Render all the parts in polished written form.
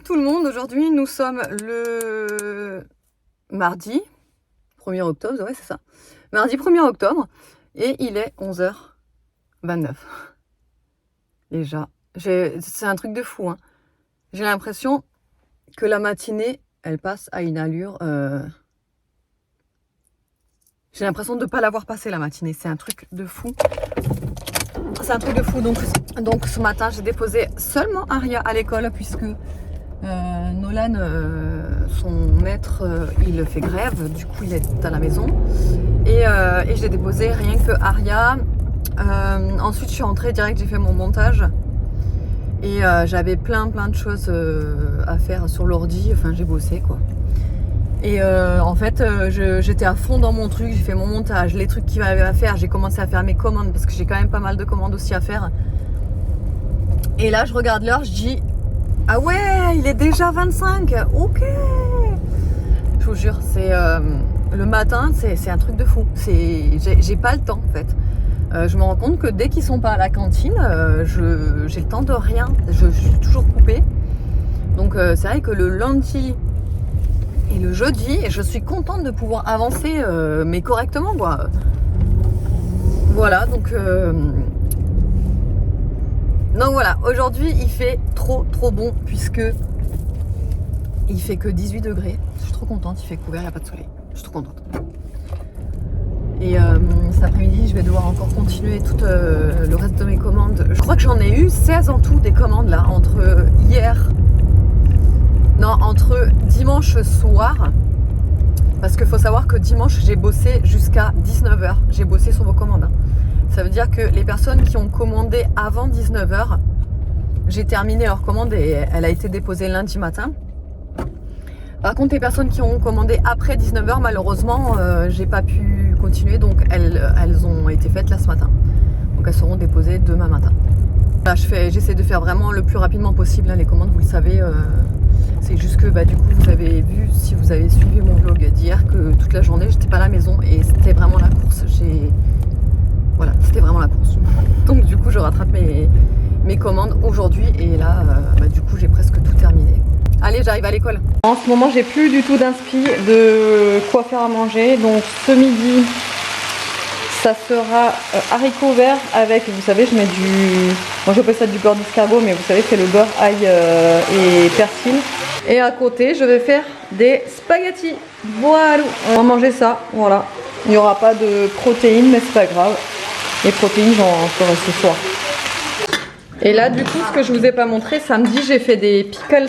tout le monde, aujourd'hui nous sommes le mardi 1er octobre, ouais c'est ça, mardi 1er octobre et il est 11h29. Déjà, c'est un truc de fou, hein. J'ai l'impression que la matinée elle passe à une allure, j'ai l'impression de ne pas l'avoir passée la matinée, c'est un truc de fou. C'est un truc de fou, donc ce matin j'ai déposé seulement Aria à l'école puisque Nolan, son maître, il fait grève, du coup il est à la maison et je l'ai déposé rien que Aria. Ensuite je suis rentrée direct, j'ai fait mon montage et j'avais plein de choses à faire sur l'ordi, enfin j'ai bossé quoi. Et en fait j'étais à fond dans mon truc, j'ai fait mon montage, les trucs qu'il y avait à faire, j'ai commencé à faire mes commandes parce que j'ai quand même pas mal de commandes aussi à faire. Et là je regarde l'heure, je dis ah ouais, il est déjà 25, ok. Je vous jure, c'est le matin, c'est un truc de fou. J'ai pas le temps en fait. Je me rends compte que dès qu'ils sont pas à la cantine, j'ai le temps de rien. Je suis toujours coupée. Donc c'est vrai que le lundi et le jeudi, je suis contente de pouvoir avancer, mais correctement quoi. Voilà, donc voilà, aujourd'hui il fait trop bon puisque il fait que 18 degrés. Je suis trop contente, il fait couvert, il n'y a pas de soleil. Je suis trop contente. Et cet après-midi, je vais devoir encore continuer tout le reste de mes commandes. Je crois que j'en ai eu 16 en tout des commandes là, entre dimanche soir. Parce qu'il faut savoir que dimanche, j'ai bossé jusqu'à 19h. J'ai bossé sur vos commandes. Hein. Ça veut dire que les personnes qui ont commandé avant 19h, j'ai terminé leur commande et elle a été déposée lundi matin. Par contre, les personnes qui ont commandé après 19h, malheureusement, j'ai pas pu continuer. Donc, elles ont été faites là ce matin. Donc, elles seront déposées demain matin. Là, j'essaie de faire vraiment le plus rapidement possible hein, les commandes, vous le savez. C'est juste que du coup, vous avez vu, si vous avez suivi mon vlog d'hier, que toute la journée, j'étais pas à la maison et c'était vraiment la course. Voilà, c'était vraiment la course. Donc du coup, je rattrape mes commandes aujourd'hui et là, du coup, j'ai presque tout terminé. Allez, j'arrive à l'école. En ce moment, j'ai plus du tout d'inspi de quoi faire à manger. Donc ce midi, ça sera haricots verts avec, vous savez, je mets moi j'appelle ça du beurre d'escargot, mais vous savez, c'est le beurre ail et persil. Et à côté, je vais faire des spaghettis. Voilà, on va manger ça, voilà. Il n'y aura pas de protéines, mais c'est pas grave. Les protéines, j'en ferai ce soir. Et là, du coup, ce que je vous ai pas montré, samedi, j'ai fait des pickles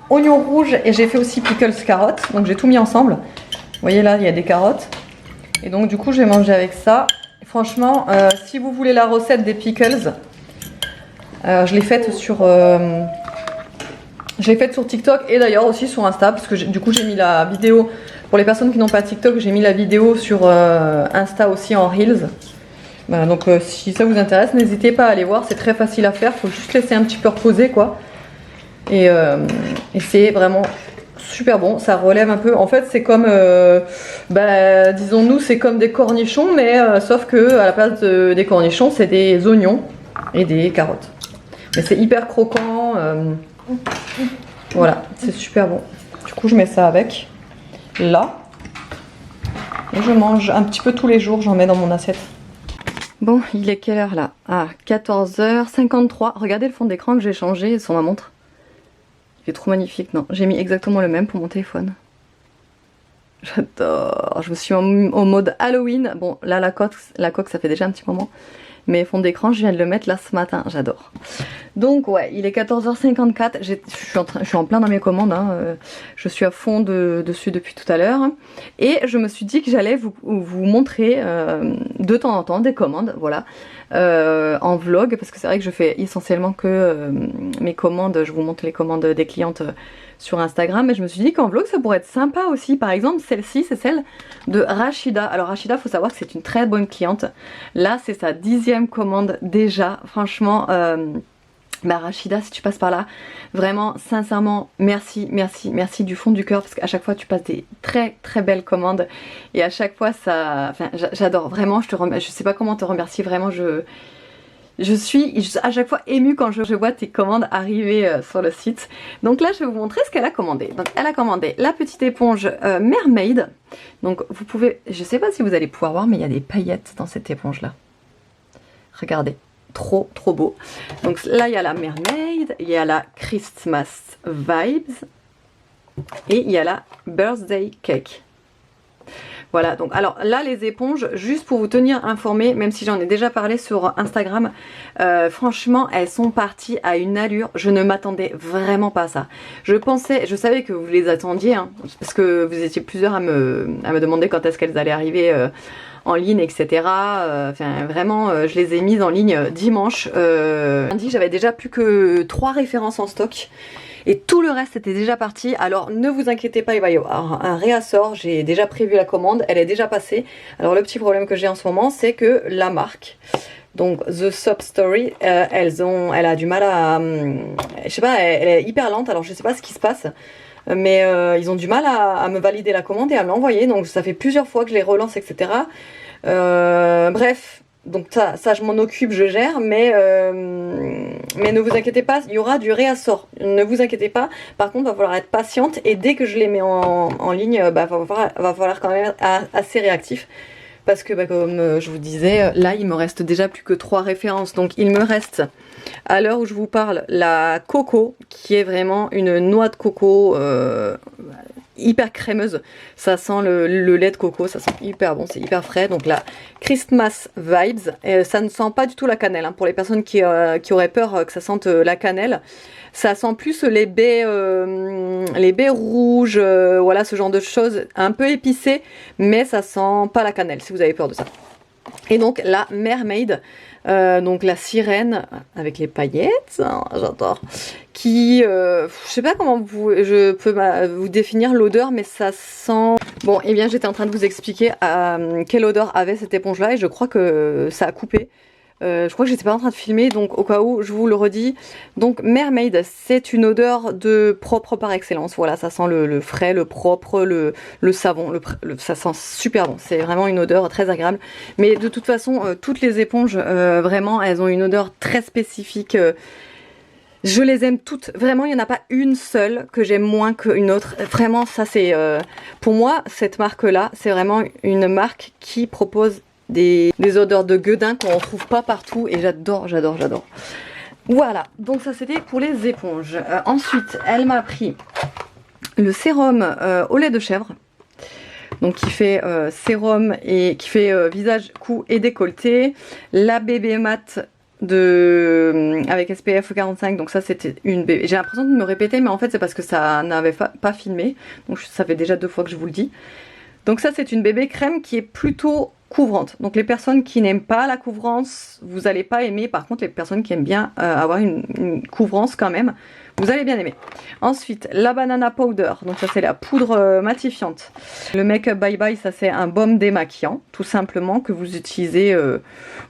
oignons rouges et j'ai fait aussi pickles carottes. Donc j'ai tout mis ensemble. Vous voyez là, il y a des carottes. Et donc du coup, je vais manger avec ça. Franchement, si vous voulez la recette des pickles, je l'ai faite sur TikTok et d'ailleurs aussi sur Insta parce que du coup j'ai mis la vidéo pour les personnes qui n'ont pas TikTok, j'ai mis la vidéo sur Insta aussi en Reels. Voilà, donc si ça vous intéresse, n'hésitez pas à aller voir, c'est très facile à faire, faut juste laisser un petit peu reposer quoi. Et c'est vraiment super bon, ça relève un peu. En fait, c'est comme, disons-nous, c'est comme des cornichons, mais sauf que à la place des cornichons, c'est des oignons et des carottes. Mais c'est hyper croquant. Voilà, c'est super bon. Du coup, je mets ça avec là. Et je mange un petit peu tous les jours, j'en mets dans mon assiette. Bon, il est quelle heure là? Ah, 14h53. Regardez le fond d'écran que j'ai changé sur ma montre. Il est trop magnifique, non? J'ai mis exactement le même pour mon téléphone. J'adore. Je me suis mis en mode Halloween. Bon, là, la coque, ça fait déjà un petit moment. Mais fond d'écran, je viens de le mettre là ce matin. J'adore. Donc, ouais, il est 14h54. Je suis en plein dans mes commandes. Hein. Je suis à fond dessus depuis tout à l'heure. Et je me suis dit que j'allais vous montrer de temps en temps des commandes. Voilà. En vlog. Parce que c'est vrai que je fais essentiellement que mes commandes. Je vous montre les commandes des clientes sur Instagram, mais je me suis dit qu'en vlog ça pourrait être sympa aussi. Par exemple, celle-ci c'est celle de Rachida. Alors Rachida, faut savoir que c'est une très bonne cliente. Là c'est sa 10e commande déjà. Franchement Rachida, si tu passes par là, vraiment sincèrement merci du fond du cœur, parce qu'à chaque fois tu passes des très belles commandes et à chaque fois ça, enfin j'adore vraiment. Je sais pas comment te remercier, vraiment Je suis à chaque fois émue quand je vois tes commandes arriver sur le site. Donc là, je vais vous montrer ce qu'elle a commandé. Donc elle a commandé la petite éponge Mermaid. Donc vous pouvez, je sais pas si vous allez pouvoir voir, mais il y a des paillettes dans cette éponge là. Regardez, trop beau. Donc là, il y a la Mermaid, il y a la Christmas Vibes et il y a la Birthday Cake. Voilà, donc alors là les éponges, juste pour vous tenir informé, même si j'en ai déjà parlé sur Instagram, franchement elles sont parties à une allure, je ne m'attendais vraiment pas à ça. Je savais que vous les attendiez, hein, parce que vous étiez plusieurs à me demander quand est-ce qu'elles allaient arriver en ligne, etc. Enfin vraiment, je les ai mises en ligne dimanche. Lundi, j'avais déjà plus que 3 références en stock. Et tout le reste était déjà parti, alors ne vous inquiétez pas, il va y avoir un réassort, j'ai déjà prévu la commande, elle est déjà passée. Alors le petit problème que j'ai en ce moment, c'est que la marque, donc The Sob Story, elle a du mal à... je sais pas, elle est hyper lente, alors je sais pas ce qui se passe. Mais ils ont du mal à me valider la commande et à me l'envoyer, donc ça fait plusieurs fois que je les relance, etc. Bref... Donc ça je m'en occupe, je gère, mais ne vous inquiétez pas, il y aura du réassort. Ne vous inquiétez pas, par contre, il va falloir être patiente et dès que je les mets en ligne, va falloir quand même être assez réactif. Parce que comme je vous disais, là il me reste déjà plus que 3 références. Donc il me reste, à l'heure où je vous parle, la coco, qui est vraiment une noix de coco hyper crémeuse, ça sent le lait de coco, ça sent hyper bon, c'est hyper frais. Donc la Christmas Vibes, ça ne sent pas du tout la cannelle, hein, pour les personnes qui auraient peur que ça sente la cannelle, ça sent plus les baies rouges, voilà, ce genre de choses, un peu épicées, mais ça sent pas la cannelle si vous avez peur de ça. Et donc la Mermaid, donc la sirène avec les paillettes, hein, j'adore, qui, je sais pas comment je peux vous définir l'odeur, mais ça sent... Bon, et bien j'étais en train de vous expliquer quelle odeur avait cette éponge là, et je crois que ça a coupé. Je crois que j'étais pas en train de filmer, donc au cas où je vous le redis. Donc Mermaid, c'est une odeur de propre par excellence. Voilà, ça sent le frais, le propre, le savon, ça sent super bon. C'est vraiment une odeur très agréable. Mais de toute façon, toutes les éponges, vraiment, elles ont une odeur très spécifique. Je les aime toutes. Vraiment, il n'y en a pas une seule que j'aime moins qu'une autre. Vraiment, ça c'est... pour moi, cette marque-là, c'est vraiment une marque qui propose des odeurs de gueudin qu'on ne trouve pas partout et j'adore. Voilà, donc ça c'était pour les éponges. Ensuite, elle m'a pris le sérum au lait de chèvre, donc qui fait sérum et qui fait visage, cou et décolleté. La bébé mat avec SPF 45, donc ça c'était une bébé. J'ai l'impression de me répéter, mais en fait c'est parce que ça n'avait pas filmé, donc ça fait déjà 2 fois que je vous le dis. Donc ça c'est une bébé crème qui est plutôt couvrante. Donc les personnes qui n'aiment pas la couvrance, vous n'allez pas aimer. Par contre les personnes qui aiment bien avoir une couvrance quand même, vous allez bien aimer. Ensuite la banana powder, donc ça c'est la poudre matifiante. Le make up bye bye, ça c'est un baume démaquillant, tout simplement, que vous utilisez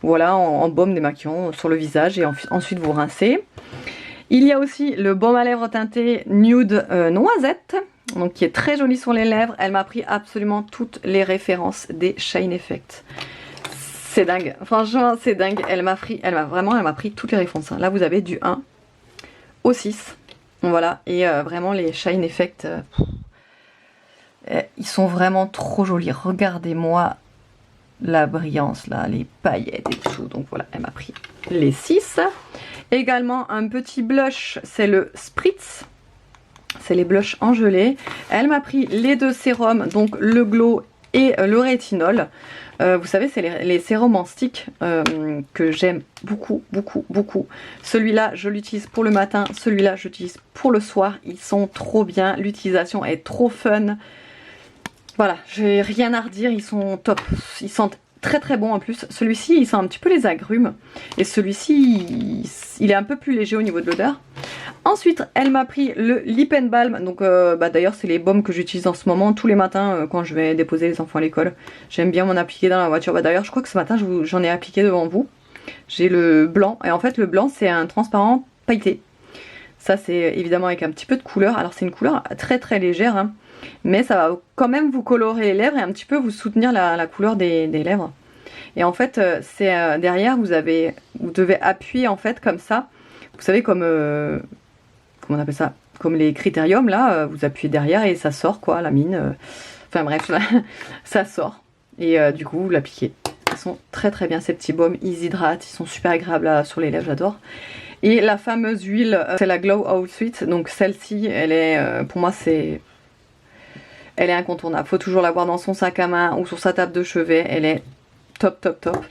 voilà, en baume démaquillant sur le visage et ensuite vous rincez. Il y a aussi le baume à lèvres teinté nude noisette, donc qui est très joli sur les lèvres. Elle m'a pris absolument toutes les références des Shine Effect. C'est dingue, franchement c'est dingue. Elle m'a pris toutes les références. Là vous avez du 1 au 6. Voilà, et vraiment les Shine Effect, ils sont vraiment trop jolis. Regardez-moi la brillance là, les paillettes et tout. Donc voilà, elle m'a pris les 6. Également un petit blush, c'est le Spritz. C'est les blushs en gelée. Elle m'a pris les 2 sérums, donc le glow et le rétinol. Vous savez, c'est les sérums en stick que j'aime beaucoup. Celui-là, je l'utilise pour le matin. Celui-là, j'utilise pour le soir. Ils sont trop bien. L'utilisation est trop fun. Voilà, j'ai rien à redire. Ils sont top. Ils sentent très bon en plus. Celui-ci, il sent un petit peu les agrumes. Et celui-ci, il est un peu plus léger au niveau de l'odeur. Ensuite, elle m'a pris le Lip and Balm. Donc, d'ailleurs, c'est les baumes que j'utilise en ce moment tous les matins quand je vais déposer les enfants à l'école. J'aime bien m'en appliquer dans la voiture. D'ailleurs, je crois que ce matin, j'en ai appliqué devant vous. J'ai le blanc. Et en fait, le blanc, c'est un transparent pailleté. Ça, c'est évidemment avec un petit peu de couleur. Alors, c'est une couleur très légère, hein, mais ça va quand même vous colorer les lèvres et un petit peu vous soutenir la couleur des lèvres. Et en fait, c'est derrière, vous devez appuyer en fait comme ça. Vous savez, comme comment on appelle ça, comme les critériums là, vous appuyez derrière et ça sort quoi, la mine. Enfin bref, ça sort. Et du coup, vous l'appliquez. Ils sont très très bien ces petits baumes, ils hydratent, ils sont super agréables sur les lèvres, j'adore. Et la fameuse huile, c'est la Glow Out Sweet. Donc celle-ci, elle est, pour moi, elle est incontournable. Faut toujours l'avoir dans son sac à main ou sur sa table de chevet. Elle est top, top, top.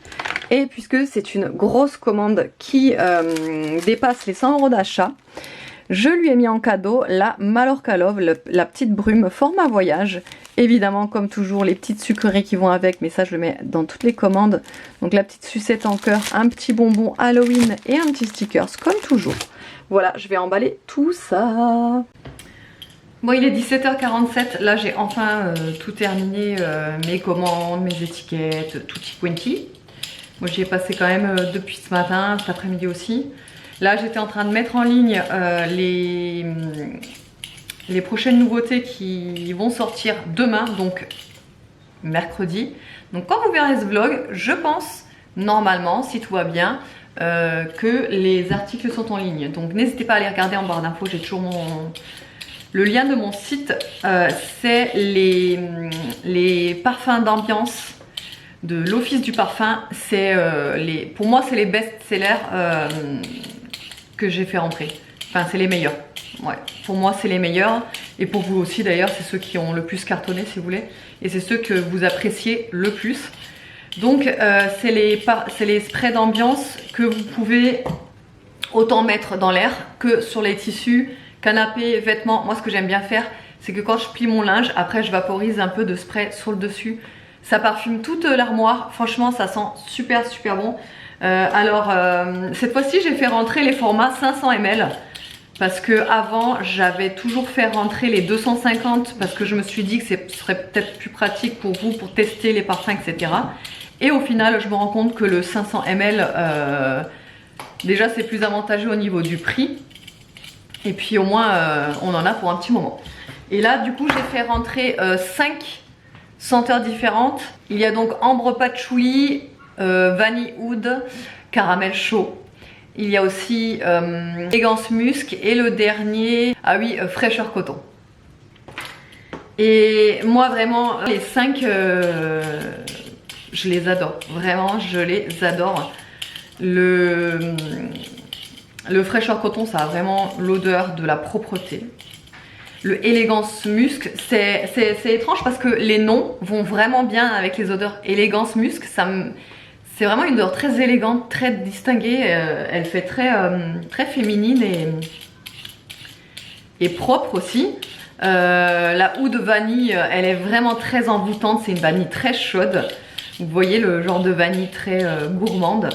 Et puisque c'est une grosse commande qui dépasse les 100 € d'achat, je lui ai mis en cadeau la Mallorca Love, la petite brume format voyage. Évidemment, comme toujours, les petites sucreries qui vont avec, mais ça je le mets dans toutes les commandes. Donc la petite sucette en cœur, un petit bonbon Halloween et un petit stickers, comme toujours. Voilà, je vais emballer tout ça. Bon, il est 17h47, là j'ai enfin tout terminé, mes commandes, mes étiquettes, tutti quanti. Moi j'y ai passé quand même depuis ce matin, cet après-midi aussi. Là j'étais en train de mettre en ligne les prochaines nouveautés qui vont sortir demain, donc mercredi. Donc quand vous verrez ce vlog, je pense, normalement, si tout va bien, que les articles sont en ligne. Donc n'hésitez pas à aller regarder en barre d'infos, j'ai toujours le lien de mon site. C'est les parfums d'ambiance de l'Office du Parfum. Pour moi, c'est les best-sellers que j'ai fait rentrer. Enfin, c'est les meilleurs. Ouais, pour moi, c'est les meilleurs. Et pour vous aussi, d'ailleurs, c'est ceux qui ont le plus cartonné, si vous voulez. Et c'est ceux que vous appréciez le plus. Donc, c'est les sprays d'ambiance que vous pouvez autant mettre dans l'air que sur les tissus, canapés, vêtements. Moi, ce que j'aime bien faire, c'est que quand je plie mon linge, après, je vaporise un peu de spray sur le dessus. Ça parfume toute l'armoire. Franchement, ça sent super, super bon. Cette fois-ci, j'ai fait rentrer les formats 500 ml. Parce que avant j'avais toujours fait rentrer les 250 parce que je me suis dit que ce serait peut-être plus pratique pour vous pour tester les parfums, etc. Et au final, je me rends compte que le 500 ml, déjà c'est plus avantageux au niveau du prix. Et puis au moins, on en a pour un petit moment. Et là, du coup, j'ai fait rentrer 5 senteurs différentes. Il y a donc ambre patchouli, vanille oud, caramel chaud. Il y a aussi élégance musc et le dernier, ah oui, fraîcheur coton. Et moi vraiment, les 5, je les adore. Vraiment, je les adore. Le fraîcheur coton, ça a vraiment l'odeur de la propreté. Le élégance musc, c'est étrange parce que les noms vont vraiment bien avec les odeurs. Élégance musc, c'est vraiment une odeur très élégante, très distinguée. Elle fait très féminine et propre aussi. La oud de vanille, elle est vraiment très envoûtante. C'est une vanille très chaude. Vous voyez le genre de vanille très gourmande.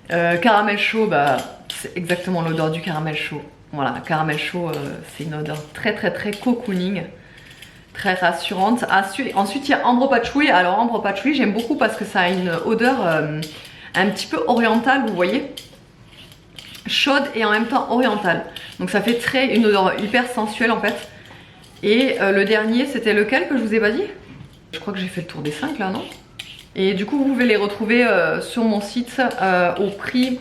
Caramel chaud, bah, c'est exactement l'odeur du caramel chaud. Voilà, caramel chaud, c'est une odeur très cocooning. Très rassurante. Ensuite, il y a ambre patchouli. Alors, ambre patchouli, j'aime beaucoup parce que ça a une odeur un petit peu orientale, vous voyez. Chaude et en même temps orientale. Donc, ça fait une odeur hyper sensuelle en fait. Et le dernier, c'était lequel que je vous ai pas dit? Je crois que j'ai fait le tour des 5 là, non? Et du coup, vous pouvez les retrouver sur mon site au prix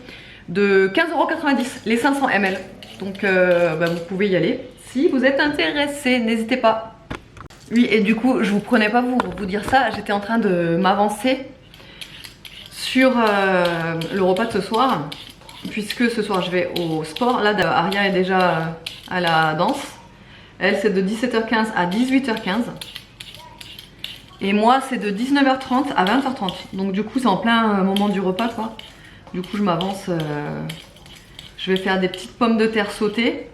de 15,90 €, les 500 ml. Donc, vous pouvez y aller. Si vous êtes intéressé, n'hésitez pas. Oui, et du coup, je vous prenais pas pour vous dire ça, j'étais en train de m'avancer sur le repas de ce soir, puisque ce soir je vais au sport. Là, Aria est déjà à la danse. Elle, c'est de 17h15 à 18h15. Et moi, c'est de 19h30 à 20h30. Donc du coup, c'est en plein moment du repas, quoi. Du coup, je m'avance. Je vais faire des petites pommes de terre sautées.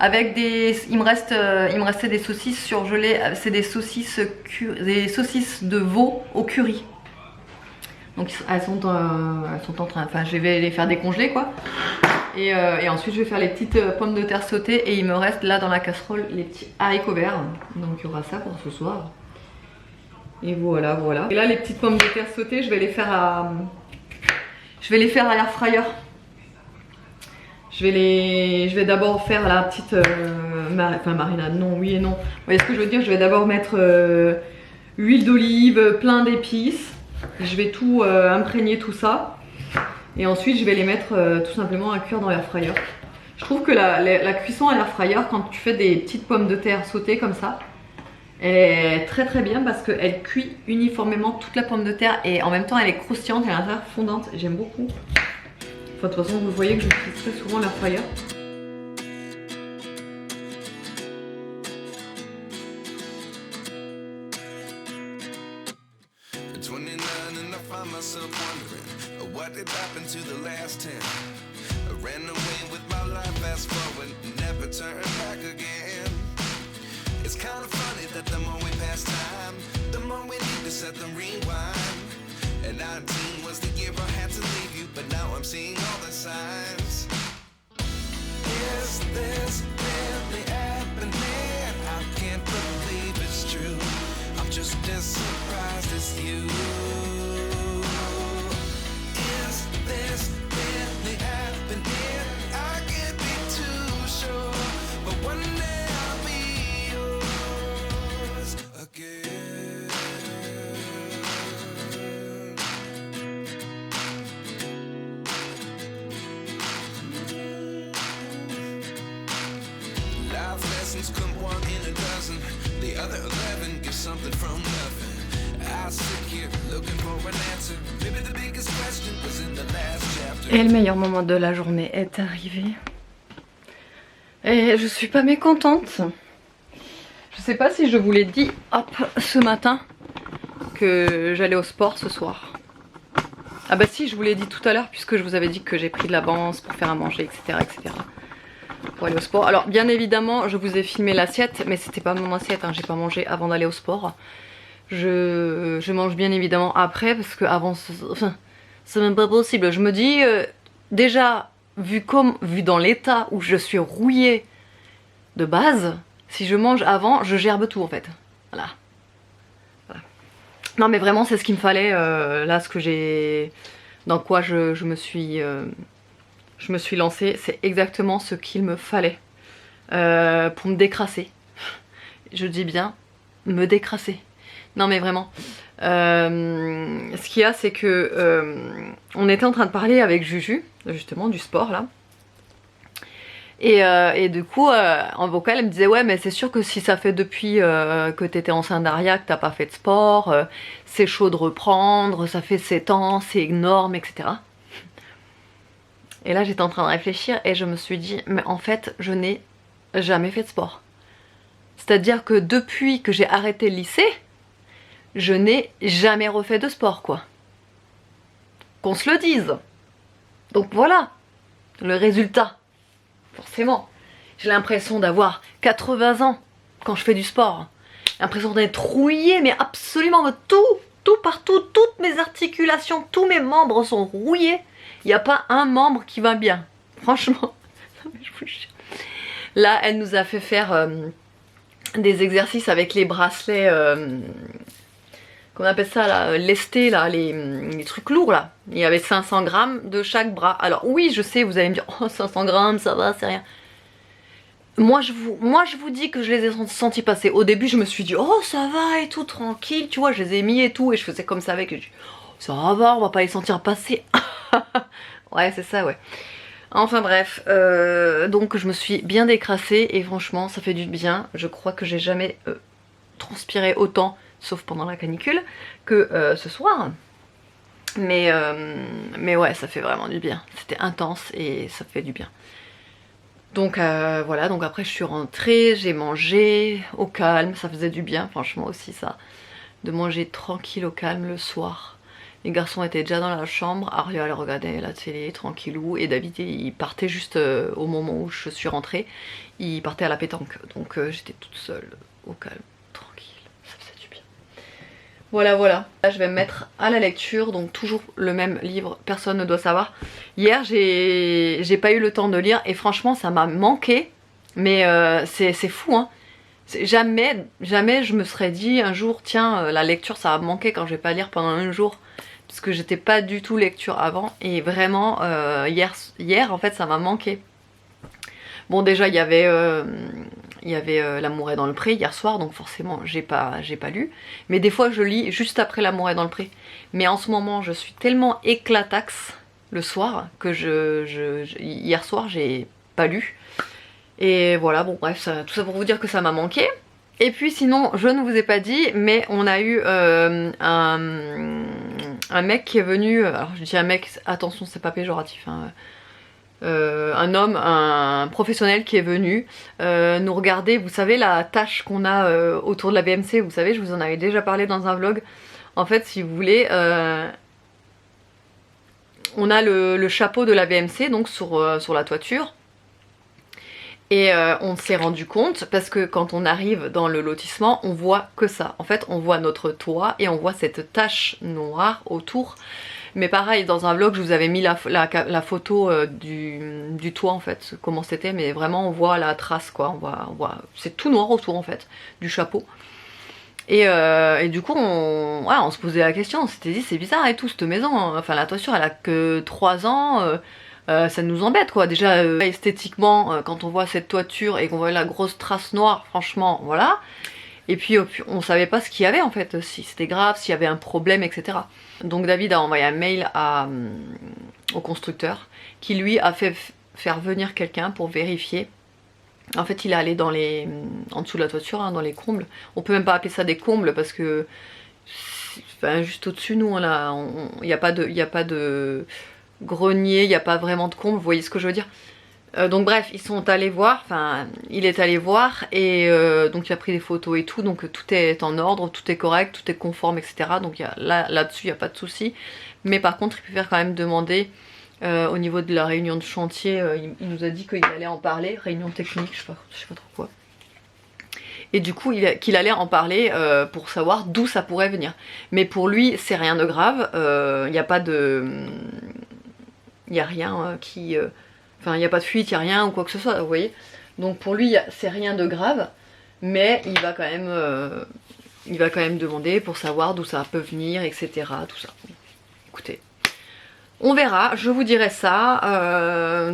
Avec il me restait des saucisses surgelées, c'est des saucisses de veau au curry. Donc elles sont en train, enfin je vais les faire décongeler quoi. Et ensuite je vais faire les petites pommes de terre sautées et il me reste là dans la casserole les petits haricots verts. Donc il y aura ça pour ce soir. Et voilà. Et là les petites pommes de terre sautées, je vais les faire à l'air fryer. Je vais d'abord faire la petite marinade, non, oui et non. Vous voyez ce que je veux dire? Je vais d'abord mettre huile d'olive, plein d'épices. Je vais tout imprégner tout ça. Et ensuite je vais les mettre tout simplement à cuire dans l'air fryer. Je trouve que la cuisson à l'air fryer, quand tu fais des petites pommes de terre sautées comme ça, elle est très très bien parce qu'elle cuit uniformément toute la pomme de terre et en même temps elle est croustillante et à l'intérieur fondante. J'aime beaucoup. Enfin, de toute façon vous voyez que j'utilise très souvent l'air fryer. What did happen to the last 10? I ran away with my life, fast forward, never turn back again. It's kind of funny that the more we pass time, the more we need to set them rewind. And 19 was the year I had to leave you, but now I'm seeing all the signs. Is this really happening? I can't believe it's true. I'm just as surprised as you. This really happening? I can't be too sure, but one day I'll be yours again. Life lessons come one in a dozen. The other 11 get something from nothing. I sit here looking for an answer. Maybe the biggest question was in the last chapter. Et le meilleur moment de la journée est arrivé. Et je suis pas mécontente. Je sais pas si je vous l'ai dit, hop, ce matin, que j'allais au sport ce soir. Ah bah si, je vous l'ai dit tout à l'heure puisque je vous avais dit que j'ai pris de l'avance pour faire à manger, etc., etc. Pour aller au sport. Alors bien évidemment, je vous ai filmé l'assiette, mais c'était pas mon assiette, hein, j'ai pas mangé avant d'aller au sport. Je mange bien évidemment après parce que avant, enfin, c'est même pas possible. Je me dis, déjà, vu dans l'état où je suis rouillée de base, si je mange avant, je gerbe tout en fait. Voilà. Non mais vraiment c'est ce qu'il me fallait, là ce que j'ai... Dans quoi je me suis lancée, c'est exactement ce qu'il me fallait pour me décrasser. Je dis bien, me décrasser. Non mais vraiment, ce qu'il y a c'est que on était en train de parler avec Juju, justement du sport là. Et du coup, en vocal, elle me disait ouais mais c'est sûr que si ça fait depuis que t'étais enceinte d'Aria que t'as pas fait de sport, c'est chaud de reprendre, ça fait 7 ans, c'est énorme, etc. Et là j'étais en train de réfléchir et je me suis dit mais en fait je n'ai jamais fait de sport. C'est-à-dire que depuis que j'ai arrêté le lycée, je n'ai jamais refait de sport quoi. Qu'on se le dise. Donc voilà, le résultat. Forcément, j'ai l'impression d'avoir 80 ans quand je fais du sport. J'ai l'impression d'être rouillée, mais absolument de tout partout, toutes mes articulations, tous mes membres sont rouillés. Il n'y a pas un membre qui va bien, franchement. Là, elle nous a fait faire des exercices avec les bracelets, qu'on appelle ça là, lestés là, les trucs lourds là. Il y avait 500 grammes de chaque bras. Alors oui, je sais, vous allez me dire, oh 500 grammes, ça va, c'est rien. Moi je vous dis que je les ai sentis passer. Au début, je me suis dit, oh ça va et tout, tranquille, tu vois, je les ai mis et tout, et je faisais comme ça avec, et je dis, oh, ça va, on va pas les sentir passer. Ouais, c'est ça, ouais. Enfin bref, donc je me suis bien décrassée et franchement, ça fait du bien. Je crois que j'ai jamais transpiré autant, sauf pendant la canicule, que ce soir. Mais ouais, ça fait vraiment du bien. C'était intense et ça fait du bien. Donc voilà, donc après je suis rentrée, j'ai mangé au calme, ça faisait du bien franchement aussi ça. De manger tranquille au calme le soir. Les garçons étaient déjà dans la chambre, Aria elle regardait la télé tranquillou et David il partait juste au moment où je suis rentrée, il partait à la pétanque. Donc j'étais toute seule au calme, tranquille, ça faisait du bien. Voilà, voilà. Là je vais me mettre à la lecture, donc toujours le même livre, personne ne doit savoir. Hier j'ai pas eu le temps de lire et franchement ça m'a manqué, mais c'est fou hein. Jamais je me serais dit un jour tiens la lecture ça va me manquer quand je vais pas lire pendant un jour. Parce que j'étais pas du tout lecture avant et vraiment hier en fait ça m'a manqué. Bon déjà il y avait il y avait L'amour est dans le pré hier soir, donc forcément j'ai pas lu. Mais des fois je lis juste après L'amour est dans le pré. Mais en ce moment je suis tellement éclataxe le soir que hier soir j'ai pas lu. Et voilà, bon bref, tout ça pour vous dire que ça m'a manqué. Et puis sinon, je ne vous ai pas dit, mais on a eu un mec qui est venu, alors je dis un mec, attention c'est pas péjoratif, hein, un homme, un professionnel qui est venu nous regarder. Vous savez la tache qu'on a autour de la BMC, vous savez, je vous en avais déjà parlé dans un vlog. En fait, si vous voulez, on a le chapeau de la BMC donc sur la toiture. Et on s'est rendu compte, parce que quand on arrive dans le lotissement, on voit que ça. En fait, on voit notre toit et on voit cette tache noire autour. Mais pareil, dans un vlog, je vous avais mis la photo du toit, en fait, comment c'était. Mais vraiment, on voit la trace, quoi. On voit c'est tout noir autour, en fait, du chapeau. Et du coup, on se posait la question, on s'était dit, c'est bizarre et tout, cette maison. Enfin, la toiture, elle a que 3 ans. Ça nous embête quoi, déjà esthétiquement quand on voit cette toiture et qu'on voit la grosse trace noire, franchement voilà. Et puis on savait pas ce qu'il y avait en fait, si c'était grave, s'il y avait un problème, etc. Donc David a envoyé un mail au constructeur qui lui a fait faire venir quelqu'un pour vérifier. En fait il est allé en dessous de la toiture, hein, dans les combles. On peut même pas appeler ça des combles parce que enfin, juste au-dessus nous il n'y a pas de grenier, il n'y a pas vraiment de comble, vous voyez ce que je veux dire. Donc bref, ils sont allés voir, enfin il est allé voir et donc il a pris des photos et tout, donc tout est en ordre, tout est correct, tout est conforme, etc. Donc là-dessus il n'y a pas de souci. Mais par contre il préfère quand même demander au niveau de la réunion de chantier, il nous a dit qu'il allait en parler, réunion technique, je sais pas trop quoi. Et du coup qu'il allait en parler pour savoir d'où ça pourrait venir. Mais pour lui c'est rien de grave, il n'y a pas de... Il n'y a rien qui... Enfin, il n'y a pas de fuite, il n'y a rien ou quoi que ce soit, vous voyez. Donc pour lui, c'est rien de grave, mais il va quand même demander pour savoir d'où ça peut venir, etc. Tout ça. Écoutez, on verra, je vous dirai ça,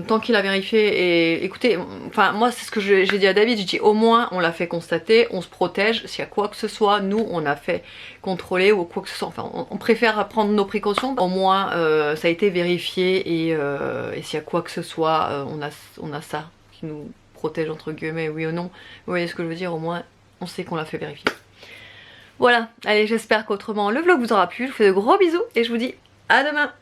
tant qu'il a vérifié. Et écoutez, enfin moi c'est ce que j'ai dit à David, j'ai dit au moins on l'a fait constater, on se protège, s'il y a quoi que ce soit, nous on a fait contrôler ou quoi que ce soit, enfin on préfère prendre nos précautions, au moins ça a été vérifié et s'il y a quoi que ce soit, on a ça qui nous protège entre guillemets, oui ou non, vous voyez ce que je veux dire, au moins on sait qu'on l'a fait vérifier. Voilà, allez j'espère qu'autrement le vlog vous aura plu, je vous fais de gros bisous et je vous dis à demain.